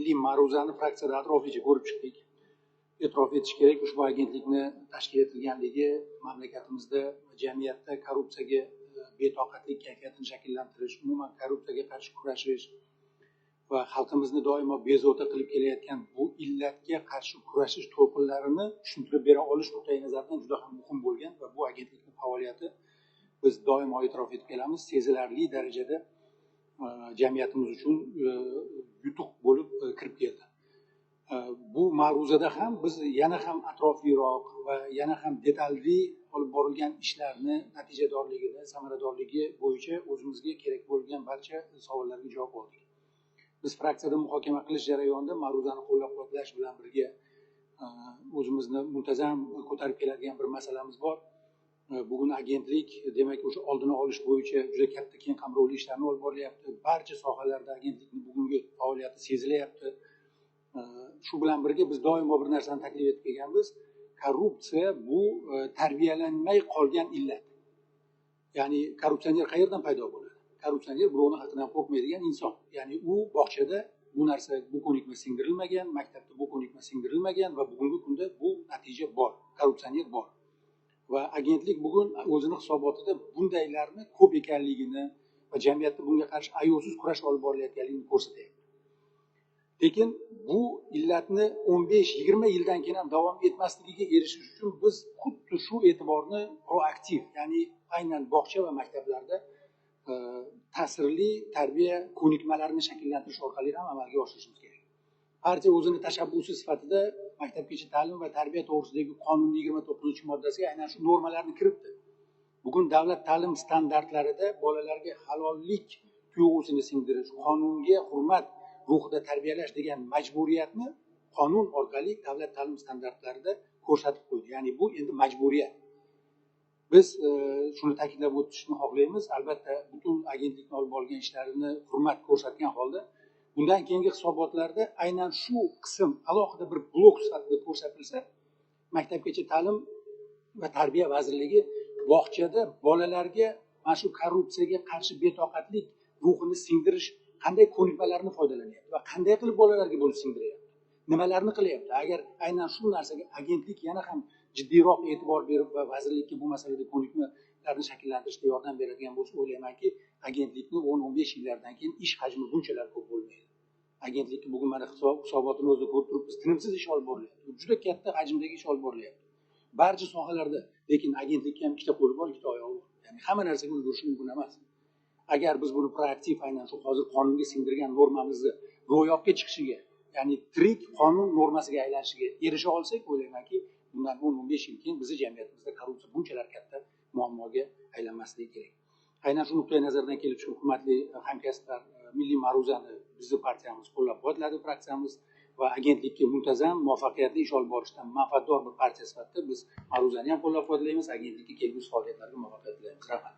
milliy ma'ruzani fraksiyada atroflicha ko'rib chiqdik. E'tirof etish kerak, ushbu agentlikni tashkil etilganligi mamlakatimizda jamiyatda korrupsiyaga betoqatlik kayfiyatini shakllantirish, umuman korrupsiyaga qarshi kurashish va xalqimizni doimo bezovta qilib kelayotgan bu illatga qarshi kurashish to'lqinlarini tushuntirib bera olish nuqtai nazaridan juda ham muhim bo'lgan va bu agentlikning faoliyati biz doimo e'tirof etib kelamiz, sezilarli darajada jamiyatimiz uchun yutuq bo'lib kirib keldi. Bu ma'ruzada ham biz yana ham atrofliroq va yana ham detalli olib borilgan ishlarni natijadorligini, samaradorligi bo'yicha o'zimizga kerak bo'lgan barcha savollarga javob oldik. Biz fraksiyada muhokama qilish jarayonida ma'ruzani qo'llab-quvvatlash bilan birga o'zimizni muntazam ko'tarib keladigan bir masalamiz bor. Bugun agentlik demak o'sha oldini olish bo'yicha juda katta keng qamrovli ishlarni olib boryapti. Barcha sohalarda agentlikning bugungi faoliyati sezilyapti. Shu bilan birga biz doimo bir narsani taklif etib kelganmiz. Korrupsiya bu tarbiyalanmay qolgan illat. Ya'ni korrupsioner qayerdan paydo bo'ladi? Korrupsioner birovning haqidan qo'rqmaydigan inson. Ya'ni u bog'chada bu narsa bu ko'nikma singdirilmagan, maktabda bu ko'nikma singdirilmagan va bugungi kunda bu natija bor. Korrupsioner bor. Va agentlik bugun o'zini hisobotida bundaylarni ko'p ekanligini va jamiyatda bunga qarshi ayovsiz kurash olib borilayotganligini ko'rsatyapti. Lekin bu illatni 15-20 yildan keyin ham davom etmasligiga erishish uchun biz xuddi shu e'tiborni proaktiv, ya'ni aynan bog'cha va maktablarda ta'sirli tarbiya ko'nikmalarini shakllantirish orqali ham amalga oshirishimiz kerak. Partiya o'zini tashabbusi sifatida maktabgacha ta'lim va tarbiya to'g'risidagi qonunning 29-moddasiga aynan shu normalarni kiritdi. Bugun davlat ta'lim standartlarida bolalarga halollik tuyg'usini singdirish, qonunga hurmat ruhida tarbiyalash degan majburiyatni qonun orqali davlat ta'lim standartlarida ko'rsatib qo'ydi. Ya'ni bu endi majburiyat. Biz shuni ta'kidlab o'tishni xohlaymiz. Albatta butun agentlikni olib borgan ishlarini hurmat ko'rsatgan holda bundan keyingi hisobotlarda aynan shu qism alohida bir blok sifatida ko'rsatilsa, maktabgacha ta'lim va tarbiya vazirligi bog'chada bolalarga mana shu korrupsiyaga qarshi betoqatlik ruhini singdirish qanday ko'nikmalarni foydalanyapti va qanday qilib bolalarga buni singdiryapti, nimalarni qilyapti. Agar aynan shu narsaga agentlik yana ham jiddiyroq e'tibor berib va vazirlikka bu masalada ko'nikmalarni shakllantirishga yordam beradigan bo'lsa, o'ylaymanki, agentlikni 10-15 yillardan keyin ish hajmi bunchalar ko'p bo'lmaydi. Agentlikni bugun mana hisobotini o'zida ko'rib turibmiz, tinimsiz ish olib borilyapti. Juda katta hajmdagi ish olib borilyapti. Barcha sohalarda, lekin agentlikka ham ikkita qo'li bor, ikkita oyog'i bor. Ya'ni hamma narsaga ulgurish mumkin emas. Agar biz buni proaktiv aynan shu hozir qonunga singdirgan normamizni ro'yobga chiqishiga, ya'ni tirik qonun normasiga aylanishiga erisha olsak, o'ylaymanki, bundan 10-15 yil keyin bizni jamiyatimizda korrupsiya bunchalar katta muammoga aylanmasligi kerak. Aynan shu nuqtai nazardan kelib chiqib, hurmatli hamkasblar, milliy ma'ruzani bizni partiyamiz qo'llab-quvvatladi, fraksiyamiz va agentlikka muntazam muvaffaqiyatli ish olib borishdan manfaatdor bir partiya sifatida biz ma'ruzani ham qo'llab-quvvatlaymiz, agentlikka kelgusi faoliyatlarga muvaffaqiyat tilaymiz. Rahmat.